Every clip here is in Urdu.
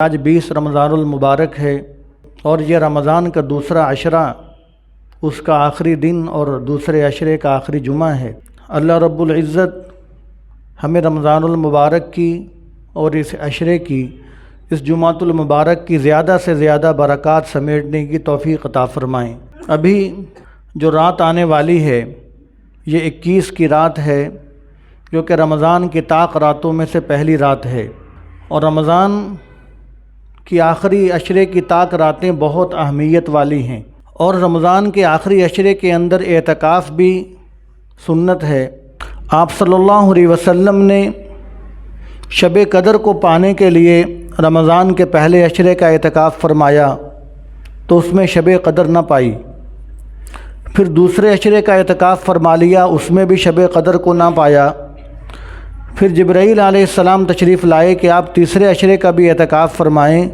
آج 20 رمضان المبارک ہے اور یہ رمضان کا دوسرا عشرہ اس کا آخری دن اور دوسرے عشرے کا آخری جمعہ ہے۔ اللہ رب العزت ہمیں رمضان المبارک کی اور اس عشرے کی، اس جمعۃ المبارک کی زیادہ سے زیادہ برکات سمیٹنے کی توفیق عطا فرمائیں۔ ابھی جو رات آنے والی ہے یہ 21 کی رات ہے، جو کہ رمضان کی طاق راتوں میں سے پہلی رات ہے، اور رمضان کی آخری عشرے کی طاق راتیں بہت اہمیت والی ہیں، اور رمضان کے آخری عشرے کے اندر اعتکاف بھی سنت ہے۔ آپ صلی اللہ علیہ وسلم نے شب قدر کو پانے کے لیے رمضان کے پہلے عشرے کا اعتکاف فرمایا تو اس میں شب قدر نہ پائی، پھر دوسرے عشرے کا اعتکاف فرما لیا، اس میں بھی شب قدر کو نہ پایا، پھر جبرائیل علیہ السلام تشریف لائے کہ آپ تیسرے عشرے کا بھی اعتکاف فرمائیں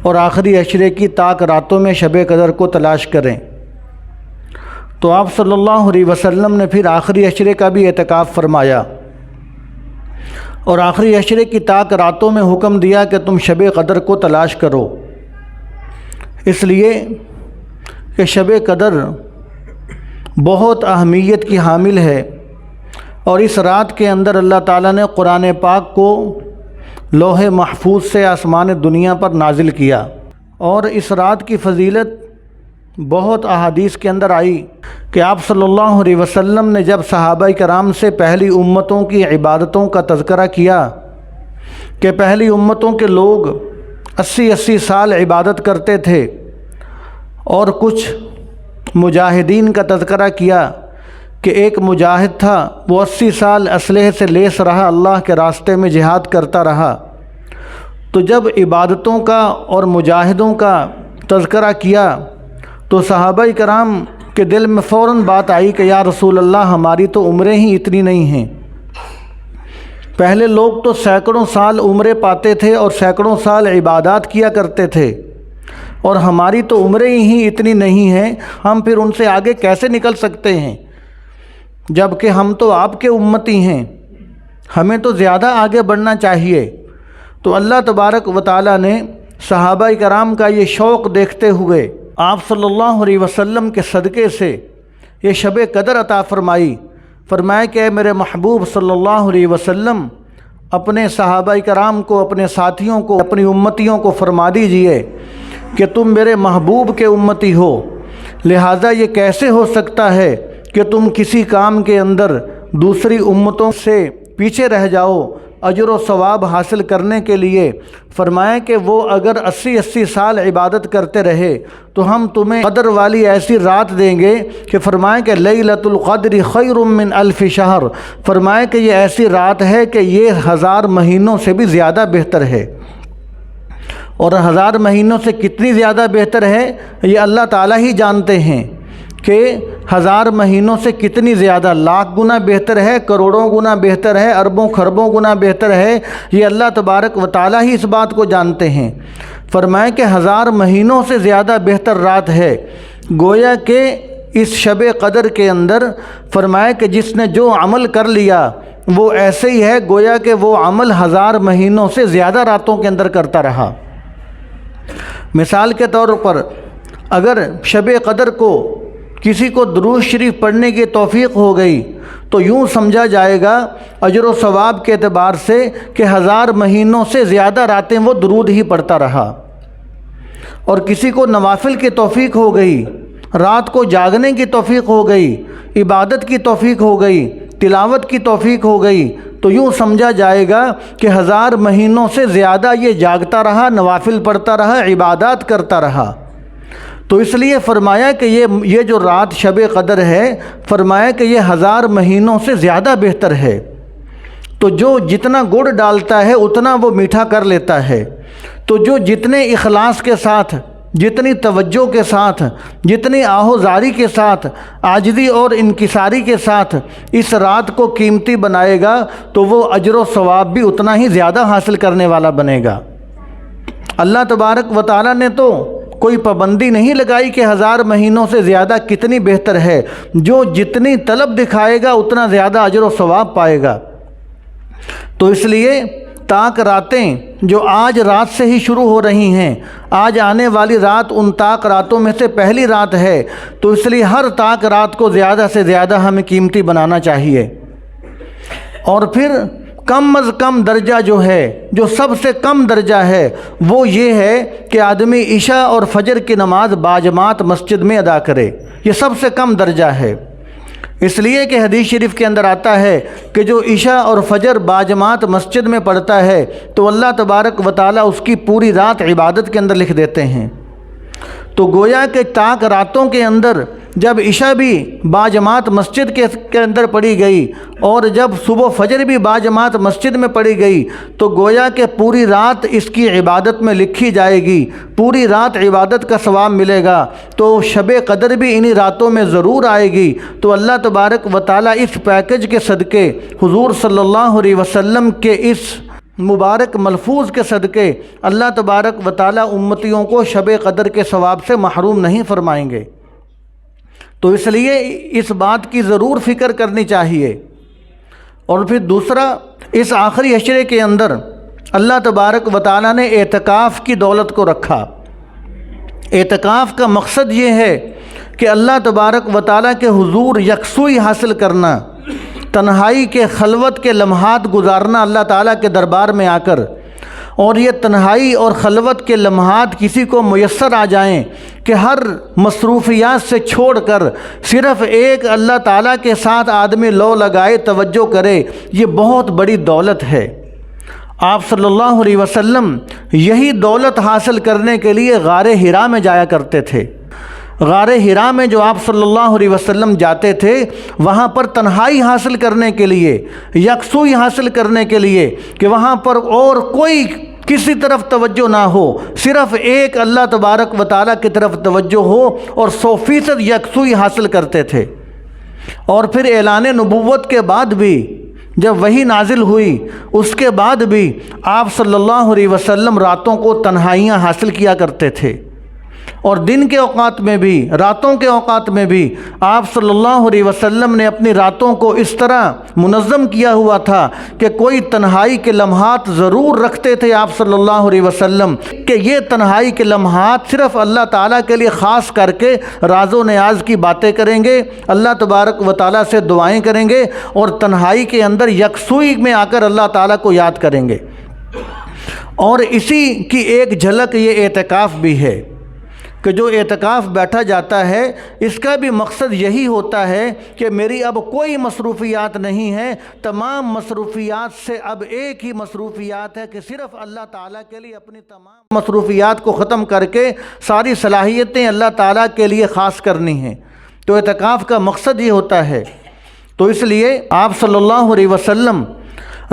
اور آخری عشرے کی طاق راتوں میں شب قدر کو تلاش کریں۔ تو آپ صلی اللہ علیہ وسلم نے پھر آخری عشرے کا بھی اعتکاف فرمایا اور آخری عشرے کی طاق راتوں میں حکم دیا کہ تم شب قدر کو تلاش کرو، اس لیے کہ شب قدر بہت اہمیت کی حامل ہے، اور اس رات کے اندر اللہ تعالیٰ نے قرآن پاک کو لوح محفوظ سے آسمان دنیا پر نازل کیا، اور اس رات کی فضیلت بہت احادیث کے اندر آئی کہ آپ صلی اللہ علیہ وسلم نے جب صحابہ کرام سے پہلی امتوں کی عبادتوں کا تذکرہ کیا کہ پہلی امتوں کے لوگ 80 سال عبادت کرتے تھے، اور کچھ مجاہدین کا تذکرہ کیا کہ ایک مجاہد تھا، وہ 80 سال اسلحے سے لیس رہا، اللہ کے راستے میں جہاد کرتا رہا۔ تو جب عبادتوں کا اور مجاہدوں کا تذکرہ کیا تو صحابہ کرام کے دل میں فوراً بات آئی کہ یا رسول اللہ، ہماری تو عمریں ہی اتنی نہیں ہیں۔ پہلے لوگ تو سینکڑوں سال عمریں پاتے تھے اور سینکڑوں سال عبادات کیا کرتے تھے، اور ہماری تو عمریں ہی اتنی نہیں ہیں، ہم پھر ان سے آگے کیسے نکل سکتے ہیں، جبکہ ہم تو آپ کے امتی ہیں، ہمیں تو زیادہ آگے بڑھنا چاہیے۔ تو اللہ تبارک و تعالیٰ نے صحابہ کرام کا یہ شوق دیکھتے ہوئے آپ صلی اللہ علیہ وسلم کے صدقے سے یہ شب قدر عطا فرمائی، فرمایا کہ اے میرے محبوب صلی اللہ علیہ وسلم، اپنے صحابہ کرام کو، اپنے ساتھیوں کو، اپنی امتیوں کو فرما دیجئے کہ تم میرے محبوب کے امتی ہو، لہٰذا یہ کیسے ہو سکتا ہے کہ تم کسی کام کے اندر دوسری امتوں سے پیچھے رہ جاؤ اجر و ثواب حاصل کرنے کے لیے۔ فرمایا کہ وہ اگر 80 سال عبادت کرتے رہے تو ہم تمہیں قدر والی ایسی رات دیں گے کہ فرمایا کہ لیلۃ القدر خیر من الف شہر، فرمایا کہ یہ ایسی رات ہے کہ یہ 1000 مہینوں سے بھی زیادہ بہتر ہے، اور 1000 مہینوں سے کتنی زیادہ بہتر ہے یہ اللہ تعالیٰ ہی جانتے ہیں کہ 1000 مہینوں سے کتنی زیادہ، لاکھ گنا بہتر ہے، کروڑوں گنا بہتر ہے، اربوں خربوں گنا بہتر ہے، یہ اللہ تبارک و تعالیٰ ہی اس بات کو جانتے ہیں۔ فرمایا کہ 1000 مہینوں سے زیادہ بہتر رات ہے، گویا کہ اس شب قدر کے اندر فرمایا کہ جس نے جو عمل کر لیا وہ ایسے ہی ہے گویا کہ وہ عمل 1000 مہینوں سے زیادہ راتوں کے اندر کرتا رہا۔ مثال کے طور پر اگر شب قدر کو کسی کو درود شریف پڑھنے کی توفیق ہو گئی تو یوں سمجھا جائے گا اجر و ثواب کے اعتبار سے کہ 1000 مہینوں سے زیادہ راتیں وہ درود ہی پڑھتا رہا۔ اور کسی کو نوافل کی توفیق ہو گئی، رات کو جاگنے کی توفیق ہو گئی، عبادت کی توفیق ہو گئی، تلاوت کی توفیق ہو گئی، تو یوں سمجھا جائے گا کہ 1000 مہینوں سے زیادہ یہ جاگتا رہا، نوافل پڑھتا رہا، عبادات کرتا رہا۔ تو اس لیے فرمایا کہ یہ جو رات شب قدر ہے، فرمایا کہ یہ 1000 مہینوں سے زیادہ بہتر ہے۔ تو جو جتنا گڑ ڈالتا ہے اتنا وہ میٹھا کر لیتا ہے، تو جو جتنے اخلاص کے ساتھ، جتنی توجہ کے ساتھ، جتنی آہوزاری کے ساتھ، عاجزی اور انکساری کے ساتھ اس رات کو قیمتی بنائے گا تو وہ اجر و ثواب بھی اتنا ہی زیادہ حاصل کرنے والا بنے گا۔ اللہ تبارک و تعالیٰ نے تو کوئی پابندی نہیں لگائی کہ 1000 مہینوں سے زیادہ کتنی بہتر ہے، جو جتنی طلب دکھائے گا اتنا زیادہ اجر و ثواب پائے گا۔ تو اس لیے طاق راتیں جو آج رات سے ہی شروع ہو رہی ہیں، آج آنے والی رات ان طاق راتوں میں سے پہلی رات ہے، تو اس لیے ہر طاق رات کو زیادہ سے زیادہ ہمیں قیمتی بنانا چاہیے۔ اور پھر کم از کم درجہ جو ہے، جو سب سے کم درجہ ہے، وہ یہ ہے کہ آدمی عشاء اور فجر کی نماز باجماعت مسجد میں ادا کرے، یہ سب سے کم درجہ ہے۔ اس لیے کہ حدیث شریف کے اندر آتا ہے کہ جو عشاء اور فجر باجماعت مسجد میں پڑھتا ہے تو اللہ تبارک و تعالیٰ اس کی پوری رات عبادت کے اندر لکھ دیتے ہیں۔ تو گویا کہ طاق راتوں کے اندر جب عشاء بھی باجماعت مسجد کے اندر پڑھی گئی اور جب صبح فجر بھی باجماعت مسجد میں پڑھی گئی تو گویا کہ پوری رات اس کی عبادت میں لکھی جائے گی، پوری رات عبادت کا ثواب ملے گا۔ تو شب قدر بھی انہی راتوں میں ضرور آئے گی۔ تو اللہ تبارک و تعالیٰ اس پیکج کے صدقے، حضور صلی اللہ علیہ وسلم کے اس مبارک ملفوظ کے صدقے، اللہ تبارک و تعالیٰ امتیوں کو شب قدر کے ثواب سے محروم نہیں فرمائیں گے۔ تو اس لیے اس بات کی ضرور فکر کرنی چاہیے۔ اور پھر دوسرا، اس آخری عشرے کے اندر اللہ تبارک و تعالیٰ نے اعتکاف کی دولت کو رکھا۔ اعتکاف کا مقصد یہ ہے کہ اللہ تبارک و تعالیٰ کے حضور یکسوئی حاصل کرنا، تنہائی کے خلوت کے لمحات گزارنا اللہ تعالیٰ کے دربار میں آ کر، اور یہ تنہائی اور خلوت کے لمحات کسی کو میسر آ جائیں کہ ہر مصروفیات سے چھوڑ کر صرف ایک اللہ تعالیٰ کے ساتھ آدمی لو لگائے، توجہ کرے، یہ بہت بڑی دولت ہے۔ آپ صلی اللہ علیہ وسلم یہی دولت حاصل کرنے کے لیے غار حرا میں جایا کرتے تھے۔ غار حرا میں جو آپ صلی اللہ علیہ وسلم جاتے تھے، وہاں پر تنہائی حاصل کرنے کے لیے، یکسوئی حاصل کرنے کے لیے کہ وہاں پر اور کوئی کسی طرف توجہ نہ ہو، صرف ایک اللہ تبارک و تعالیٰ کی طرف توجہ ہو، اور 100% یکسوئی حاصل کرتے تھے۔ اور پھر اعلان نبوت کے بعد بھی جب وحی نازل ہوئی، اس کے بعد بھی آپ صلی اللہ علیہ وسلم راتوں کو تنہائیاں حاصل کیا کرتے تھے، اور دن کے اوقات میں بھی، راتوں کے اوقات میں بھی آپ صلی اللہ علیہ وسلم نے اپنی راتوں کو اس طرح منظم کیا ہوا تھا کہ کوئی تنہائی کے لمحات ضرور رکھتے تھے آپ صلی اللہ علیہ وسلم کہ یہ تنہائی کے لمحات صرف اللہ تعالیٰ کے لیے خاص کر کے راز و نیاز کی باتیں کریں گے، اللہ تبارک و تعالیٰ سے دعائیں کریں گے، اور تنہائی کے اندر یکسوئی میں آ کر اللہ تعالیٰ کو یاد کریں گے۔ اور اسی کی ایک جھلک یہ اعتکاف بھی ہے کہ جو اعتکاف بیٹھا جاتا ہے، اس کا بھی مقصد یہی ہوتا ہے کہ میری اب کوئی مصروفیات نہیں ہے، تمام مصروفیات سے اب ایک ہی مصروفیات ہے کہ صرف اللہ تعالیٰ کے لیے اپنی تمام مصروفیات کو ختم کر کے ساری صلاحیتیں اللہ تعالیٰ کے لیے خاص کرنی ہیں۔ تو اعتکاف کا مقصد یہ ہوتا ہے۔ تو اس لیے آپ صلی اللہ علیہ وسلم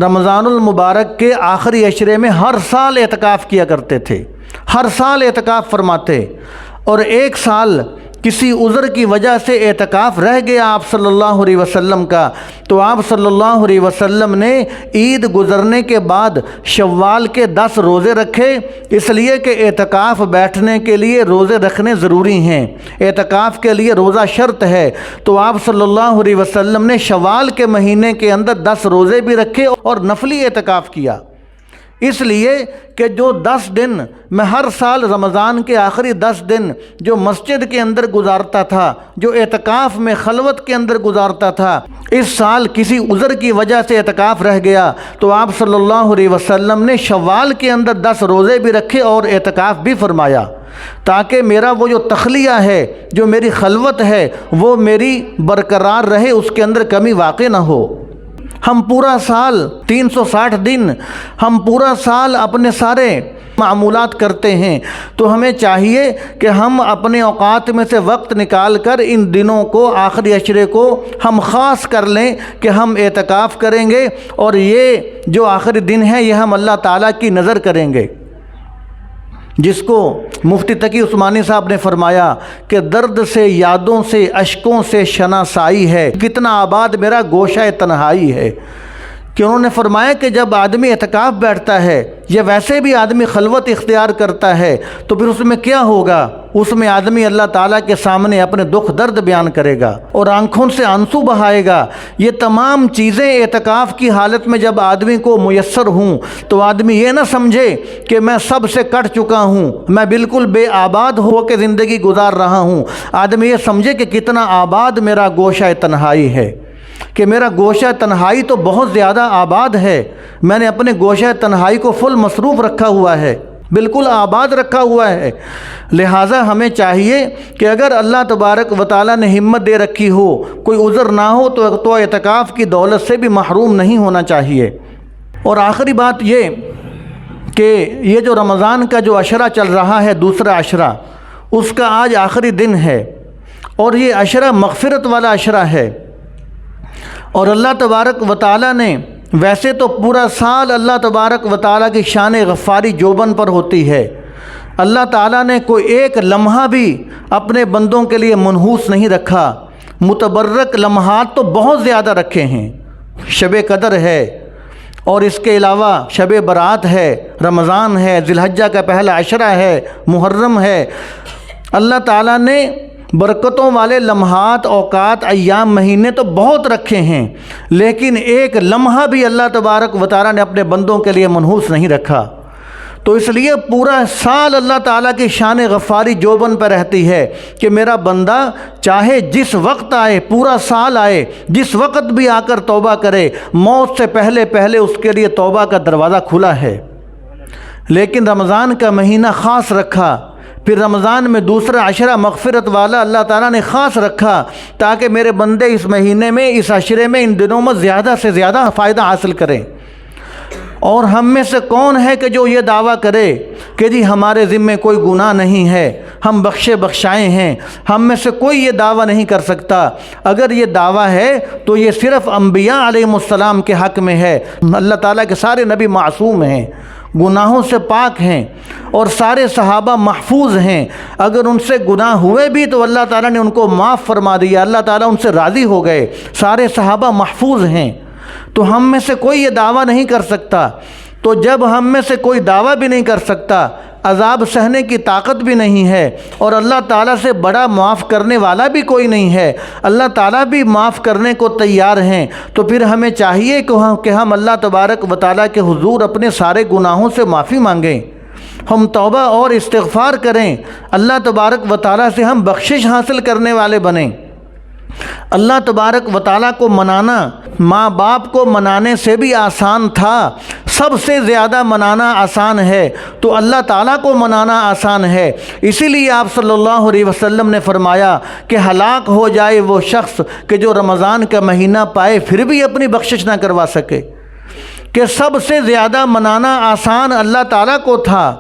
رمضان المبارک کے آخری عشرے میں ہر سال اعتکاف کیا کرتے تھے، ہر سال اعتکاف فرماتے، اور ایک سال کسی عذر کی وجہ سے اعتکاف رہ گیا آپ صلی اللہ علیہ وسلم کا، تو آپ صلی اللہ علیہ وسلم نے عید گزرنے کے بعد شوال کے 10 روزے رکھے، اس لیے کہ اعتکاف بیٹھنے کے لیے روزے رکھنے ضروری ہیں، اعتکاف کے لیے روزہ شرط ہے۔ تو آپ صلی اللہ علیہ وسلم نے شوال کے مہینے کے اندر 10 روزے بھی رکھے اور نفلی اعتکاف کیا، اس لیے کہ جو 10 دن میں ہر سال رمضان کے آخری 10 دن جو مسجد کے اندر گزارتا تھا، جو اعتکاف میں خلوت کے اندر گزارتا تھا، اس سال کسی عذر کی وجہ سے اعتکاف رہ گیا، تو آپ صلی اللہ علیہ وسلم نے شوال کے اندر 10 روزے بھی رکھے اور اعتکاف بھی فرمایا، تاکہ میرا وہ جو تخلیہ ہے، جو میری خلوت ہے، وہ میری برقرار رہے، اس کے اندر کمی واقع نہ ہو۔ ہم پورا سال 360 دن ہم پورا سال اپنے سارے معمولات کرتے ہیں، تو ہمیں چاہیے کہ ہم اپنے اوقات میں سے وقت نکال کر ان دنوں کو، آخری عشرے کو ہم خاص کر لیں کہ ہم اعتکاف کریں گے، اور یہ جو آخری دن ہے یہ ہم اللہ تعالیٰ کی نظر کریں گے، جس کو مفتی تقی عثمانی صاحب نے فرمایا کہ درد سے، یادوں سے، اشکوں سے شناسائی ہے، کتنا آباد میرا گوشہ تنہائی ہے۔ کہ انہوں نے فرمایا کہ جب آدمی اعتکاف بیٹھتا ہے یا ویسے بھی آدمی خلوت اختیار کرتا ہے تو پھر اس میں کیا ہوگا؟ اس میں آدمی اللہ تعالیٰ کے سامنے اپنے دکھ درد بیان کرے گا اور آنکھوں سے آنسو بہائے گا۔ یہ تمام چیزیں اعتکاف کی حالت میں جب آدمی کو میسر ہوں تو آدمی یہ نہ سمجھے کہ میں سب سے کٹ چکا ہوں، میں بالکل بے آباد ہو کے زندگی گزار رہا ہوں۔ آدمی یہ سمجھے کہ کتنا آباد میرا گوشہ تنہائی ہے، کہ میرا گوشہ تنہائی تو بہت زیادہ آباد ہے، میں نے اپنے گوشہ تنہائی کو فل مصروف رکھا ہوا ہے، بالکل آباد رکھا ہوا ہے۔ لہٰذا ہمیں چاہیے کہ اگر اللہ تبارک و تعالیٰ نے ہمت دے رکھی ہو، کوئی عذر نہ ہو تو اعتکاف کی دولت سے بھی محروم نہیں ہونا چاہیے۔ اور آخری بات یہ کہ یہ جو رمضان کا جو عشرہ چل رہا ہے، دوسرا عشرہ، اس کا آج آخری دن ہے اور یہ عشرہ مغفرت والا عشرہ ہے۔ اور اللہ تبارک و تعالیٰ نے ویسے تو پورا سال اللہ تبارک و تعالیٰ کی شان غفاری جوبن پر ہوتی ہے، اللہ تعالیٰ نے کوئی ایک لمحہ بھی اپنے بندوں کے لیے منحوس نہیں رکھا۔ متبرک لمحات تو بہت زیادہ رکھے ہیں، شب قدر ہے اور اس کے علاوہ شب برات ہے، رمضان ہے، ذی الحجہ کا پہلا عشرہ ہے، محرم ہے۔ اللہ تعالیٰ نے برکتوں والے لمحات، اوقات، ایام، مہینے تو بہت رکھے ہیں، لیکن ایک لمحہ بھی اللہ تبارک و تعالیٰ نے اپنے بندوں کے لیے منحوس نہیں رکھا۔ تو اس لیے پورا سال اللہ تعالیٰ کی شان غفاری جوبن پہ رہتی ہے کہ میرا بندہ چاہے جس وقت آئے، پورا سال آئے، جس وقت بھی آ کر توبہ کرے، موت سے پہلے پہلے اس کے لیے توبہ کا دروازہ کھلا ہے۔ لیکن رمضان کا مہینہ خاص رکھا، پھر رمضان میں دوسرا عشرہ مغفرت والا اللہ تعالیٰ نے خاص رکھا تاکہ میرے بندے اس مہینے میں، اس عشرے میں، ان دنوں میں زیادہ سے زیادہ فائدہ حاصل کریں۔ اور ہم میں سے کون ہے کہ جو یہ دعویٰ کرے کہ جی ہمارے ذمے کوئی گناہ نہیں ہے، ہم بخشے بخشائے ہیں؟ ہم میں سے کوئی یہ دعویٰ نہیں کر سکتا۔ اگر یہ دعویٰ ہے تو یہ صرف انبیاء علیہم السلام کے حق میں ہے۔ اللہ تعالیٰ کے سارے نبی معصوم ہیں، گناہوں سے پاک ہیں، اور سارے صحابہ محفوظ ہیں۔ اگر ان سے گناہ ہوئے بھی تو اللہ تعالیٰ نے ان کو معاف فرما دیا، اللہ تعالیٰ ان سے راضی ہو گئے، سارے صحابہ محفوظ ہیں۔ تو ہم میں سے کوئی یہ دعویٰ نہیں کر سکتا۔ تو جب ہم میں سے کوئی دعویٰ بھی نہیں کر سکتا، عذاب سہنے کی طاقت بھی نہیں ہے، اور اللہ تعالیٰ سے بڑا معاف کرنے والا بھی کوئی نہیں ہے، اللہ تعالیٰ بھی معاف کرنے کو تیار ہیں، تو پھر ہمیں چاہیے کہ ہم اللہ تبارک و تعالیٰ کے حضور اپنے سارے گناہوں سے معافی مانگیں، ہم توبہ اور استغفار کریں، اللہ تبارک و تعالیٰ سے ہم بخشش حاصل کرنے والے بنیں۔ اللہ تبارک و تعالیٰ کو منانا ماں باپ کو منانے سے بھی آسان تھا، سب سے زیادہ منانا آسان ہے، تو اللہ تعالیٰ کو منانا آسان ہے۔ اسی لیے آپ صلی اللہ علیہ وسلم نے فرمایا کہ ہلاک ہو جائے وہ شخص کہ جو رمضان کا مہینہ پائے پھر بھی اپنی بخشش نہ کروا سکے، کہ سب سے زیادہ منانا آسان اللہ تعالیٰ کو تھا،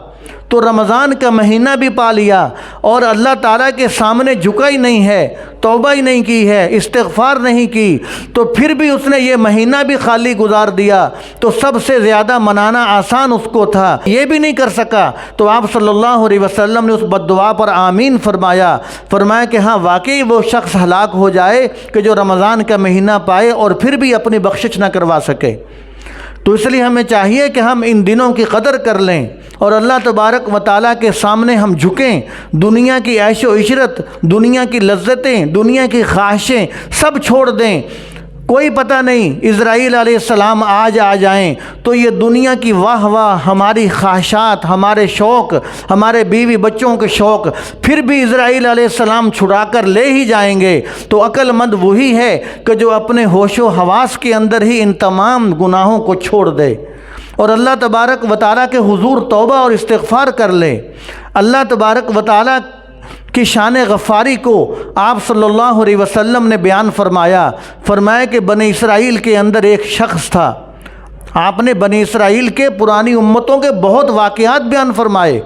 تو رمضان کا مہینہ بھی پا لیا اور اللہ تعالیٰ کے سامنے جھکا ہی نہیں ہے، توبہ ہی نہیں کی ہے، استغفار نہیں کی، تو پھر بھی اس نے یہ مہینہ بھی خالی گزار دیا، تو سب سے زیادہ منانا آسان اس کو تھا، یہ بھی نہیں کر سکا۔ تو آپ صلی اللہ علیہ وسلم نے اس بد دعا پر آمین فرمایا کہ ہاں واقعی وہ شخص ہلاک ہو جائے کہ جو رمضان کا مہینہ پائے اور پھر بھی اپنی بخشش نہ کروا سکے۔ تو اس لیے ہمیں چاہیے کہ ہم ان دنوں کی قدر کر لیں اور اللہ تبارک و تعالیٰ کے سامنے ہم جھکیں، دنیا کی عیش و عشرت، دنیا کی لذتیں، دنیا کی خواہشیں سب چھوڑ دیں۔ کوئی پتہ نہیں اسرائیل علیہ السلام آج آ جائیں تو یہ دنیا کی واہ واہ، ہماری خواہشات، ہمارے شوق، ہمارے بیوی بچوں کے شوق پھر بھی اسرائیل علیہ السلام چھڑا کر لے ہی جائیں گے۔ تو عقل مند وہی ہے کہ جو اپنے ہوش و حواس کے اندر ہی ان تمام گناہوں کو چھوڑ دے اور اللہ تبارک و تعالیٰ کے حضور توبہ اور استغفار کر لے۔ اللہ تبارک و تعالیٰ کی شان غفاری کو آپ صلی اللہ علیہ وسلم نے بیان فرمایا کہ بنی اسرائیل کے اندر ایک شخص تھا۔ آپ نے بنی اسرائیل کے پرانی امتوں کے بہت واقعات بیان فرمائے،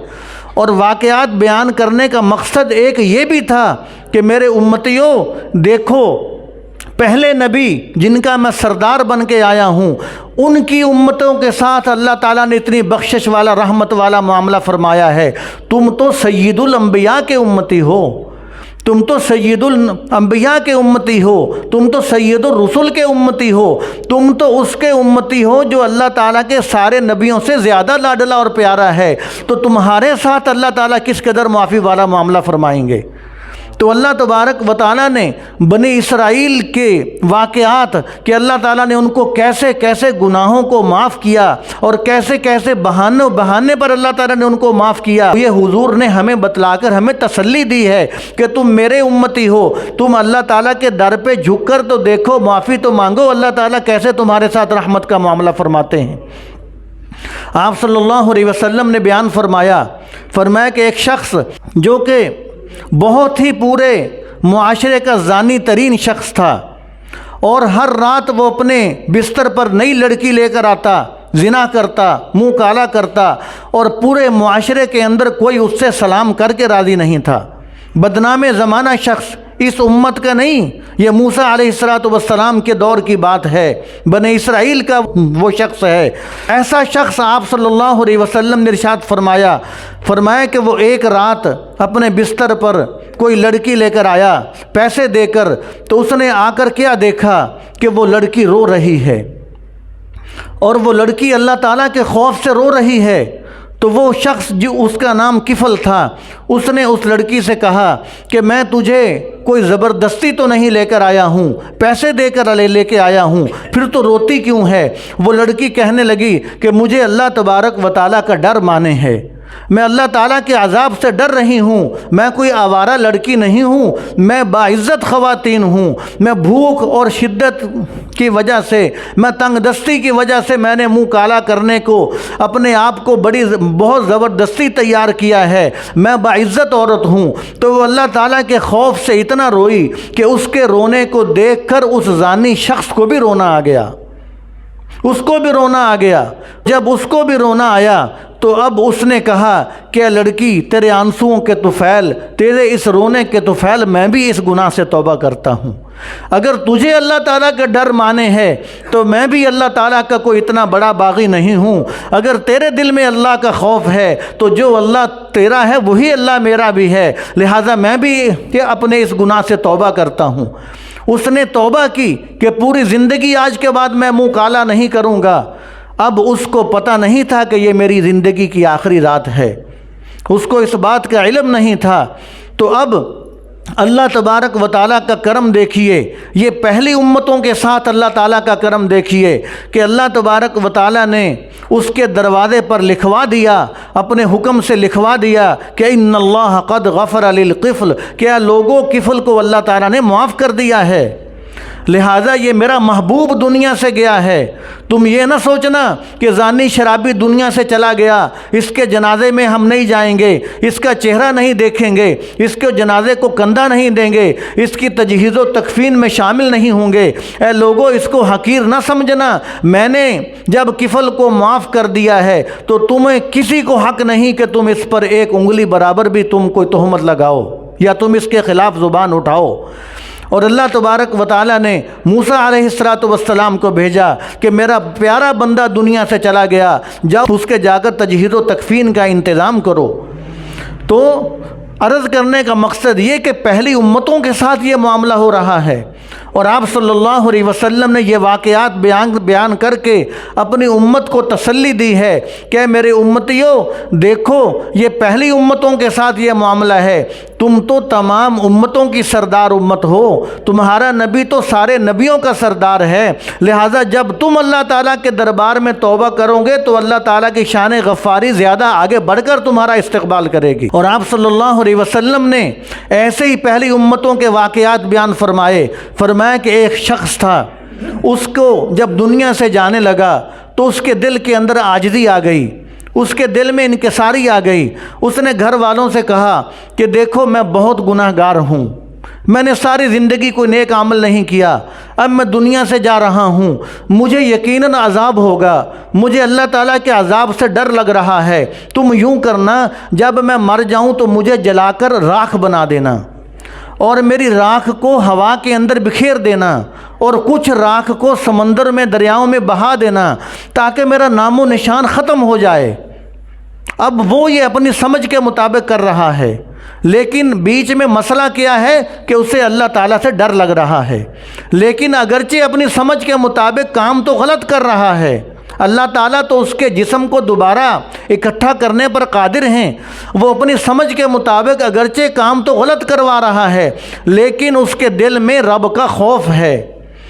اور واقعات بیان کرنے کا مقصد ایک یہ بھی تھا کہ میرے امتیوں دیکھو، پہلے نبی جن کا میں سردار بن کے آیا ہوں، ان کی امتوں کے ساتھ اللہ تعالیٰ نے اتنی بخشش والا، رحمت والا معاملہ فرمایا ہے، تم تو سید الانبیاء کے امتی ہو، تم تو سید الانبیاء کے امتی ہو، تم تو سید الرسل کے امتی ہو، تم تو اس کے امتی ہو جو اللہ تعالیٰ کے سارے نبیوں سے زیادہ لاڈلا اور پیارا ہے، تو تمہارے ساتھ اللہ تعالیٰ کس قدر معافی والا معاملہ فرمائیں گے۔ تو اللہ تبارک و تعالیٰ نے بنی اسرائیل کے واقعات کہ اللہ تعالیٰ نے ان کو کیسے کیسے گناہوں کو معاف کیا اور کیسے کیسے بہانے پر اللہ تعالیٰ نے ان کو معاف کیا، یہ حضور نے ہمیں بتلا کر ہمیں تسلی دی ہے کہ تم میرے امتی ہو، تم اللہ تعالیٰ کے در پہ جھک کر تو دیکھو، معافی تو مانگو، اللہ تعالیٰ کیسے تمہارے ساتھ رحمت کا معاملہ فرماتے ہیں۔ آپ صلی اللہ علیہ وسلم نے بیان فرمایا کہ ایک شخص جو کہ بہت ہی پورے معاشرے کا زانی ترین شخص تھا اور ہر رات وہ اپنے بستر پر نئی لڑکی لے کر آتا، زنا کرتا، منہ کالا کرتا، اور پورے معاشرے کے اندر کوئی اس سے سلام کر کے راضی نہیں تھا۔ بدنام زمانہ شخص، اس امت کا نہیں، یہ موسیٰ علیہ السلام کے دور کی بات ہے، بنی اسرائیل کا وہ شخص ہے۔ ایسا شخص آپ صلی اللہ علیہ وسلم نے ارشاد فرمایا کہ وہ ایک رات اپنے بستر پر کوئی لڑکی لے کر آیا پیسے دے کر، تو اس نے آ کر کیا دیکھا کہ وہ لڑکی رو رہی ہے، اور وہ لڑکی اللہ تعالیٰ کے خوف سے رو رہی ہے۔ تو وہ شخص جو اس کا نام کفل تھا، اس نے اس لڑکی سے کہا کہ میں تجھے کوئی زبردستی تو نہیں لے کر آیا ہوں، پیسے دے کر لے کے آیا ہوں، پھر تو روتی کیوں ہے؟ وہ لڑکی کہنے لگی کہ مجھے اللہ تبارک و تعالیٰ کا ڈر مانے ہے، میں اللہ تعالیٰ کے عذاب سے ڈر رہی ہوں، میں کوئی آوارہ لڑکی نہیں ہوں، میں باعزت خواتین ہوں، میں بھوک اور شدت کی وجہ سے، میں تنگ دستی کی وجہ سے میں نے منہ کالا کرنے کو اپنے آپ کو بہت زبردستی تیار کیا ہے، میں باعزت عورت ہوں۔ تو وہ اللہ تعالیٰ کے خوف سے اتنا روئی کہ اس کے رونے کو دیکھ کر اس زانی شخص کو بھی رونا آ گیا، اس کو بھی رونا آ گیا۔ جب اس کو بھی رونا آیا تو اب اس نے کہا کہ اے لڑکی، تیرے آنسوؤں کے طفیل، تیرے اس رونے کے طفیل، میں بھی اس گناہ سے توبہ کرتا ہوں۔ اگر تجھے اللہ تعالیٰ کا ڈر مانے ہے تو میں بھی اللہ تعالیٰ کا کوئی اتنا بڑا باغی نہیں ہوں۔ اگر تیرے دل میں اللہ کا خوف ہے تو جو اللہ تیرا ہے وہی اللہ میرا بھی ہے، لہٰذا میں بھی اپنے اس گناہ سے توبہ کرتا ہوں۔ اس نے توبہ کی کہ پوری زندگی آج کے بعد میں منہ کالا نہیں کروں گا۔ اب اس کو پتہ نہیں تھا کہ یہ میری زندگی کی آخری رات ہے، اس کو اس بات کا علم نہیں تھا۔ تو اب اللہ تبارک و تعالیٰ کا کرم دیکھیے، یہ پہلی امتوں کے ساتھ اللہ تعالیٰ کا کرم دیکھیے کہ اللہ تبارک و تعالیٰ نے اس کے دروازے پر لکھوا دیا، اپنے حکم سے لکھوا دیا کہ ان اللہ قد غفر للقفل، کیا لوگوں قفل کو اللہ تعالیٰ نے معاف کر دیا ہے، لہٰذا یہ میرا محبوب دنیا سے گیا ہے۔ تم یہ نہ سوچنا کہ زانی شرابی دنیا سے چلا گیا، اس کے جنازے میں ہم نہیں جائیں گے، اس کا چہرہ نہیں دیکھیں گے، اس کے جنازے کو کندھا نہیں دیں گے، اس کی تجہیز و تکفین میں شامل نہیں ہوں گے۔ اے لوگوں، اس کو حقیر نہ سمجھنا، میں نے جب کفل کو معاف کر دیا ہے تو تمہیں کسی کو حق نہیں کہ تم اس پر ایک انگلی برابر بھی تم کوئی تہمت لگاؤ یا تم اس کے خلاف زبان اٹھاؤ۔ اور اللہ تبارک و تعالیٰ نے موسیٰ علیہ السلام کو بھیجا کہ میرا پیارا بندہ دنیا سے چلا گیا، جاؤ اس کے جا کر تجہیز و تکفین کا انتظام کرو۔ تو عرض کرنے کا مقصد یہ کہ پہلی امتوں کے ساتھ یہ معاملہ ہو رہا ہے، اور آپ صلی اللہ علیہ وسلم نے یہ واقعات بیان کر کے اپنی امت کو تسلی دی ہے کہ میرے امتیوں دیکھو، یہ پہلی امتوں کے ساتھ یہ معاملہ ہے، تم تو تمام امتوں کی سردار امت ہو، تمہارا نبی تو سارے نبیوں کا سردار ہے، لہٰذا جب تم اللہ تعالیٰ کے دربار میں توبہ کرو گے تو اللہ تعالیٰ کی شان غفاری زیادہ آگے بڑھ کر تمہارا استقبال کرے گی۔ اور آپ صلی اللہ علیہ وسلم نے ایسے ہی پہلی امتوں کے واقعات بیان فرمائے کہ ایک شخص تھا، اس کو جب دنیا سے جانے لگا تو اس کے دل کے اندر عاجزی آ گئی، اس کے دل میں انکساری آ گئی۔ اس نے گھر والوں سے کہا کہ دیکھو، میں بہت گناہ گار ہوں، میں نے ساری زندگی کوئی نیک عمل نہیں کیا، اب میں دنیا سے جا رہا ہوں، مجھے یقیناً عذاب ہوگا، مجھے اللہ تعالیٰ کے عذاب سے ڈر لگ رہا ہے۔ تم یوں کرنا، جب میں مر جاؤں تو مجھے جلا کر راکھ بنا دینا، اور میری راکھ کو ہوا کے اندر بکھیر دینا، اور کچھ راکھ کو سمندر میں، دریاؤں میں بہا دینا، تاکہ میرا نام و نشان ختم ہو جائے۔ اب وہ یہ اپنی سمجھ کے مطابق کر رہا ہے، لیکن بیچ میں مسئلہ کیا ہے کہ اسے اللہ تعالیٰ سے ڈر لگ رہا ہے، لیکن اگرچہ اپنی سمجھ کے مطابق کام تو غلط کر رہا ہے، اللہ تعالیٰ تو اس کے جسم کو دوبارہ اکٹھا کرنے پر قادر ہیں، وہ اپنی سمجھ کے مطابق اگرچہ کام تو غلط کروا رہا ہے لیکن اس کے دل میں رب کا خوف ہے،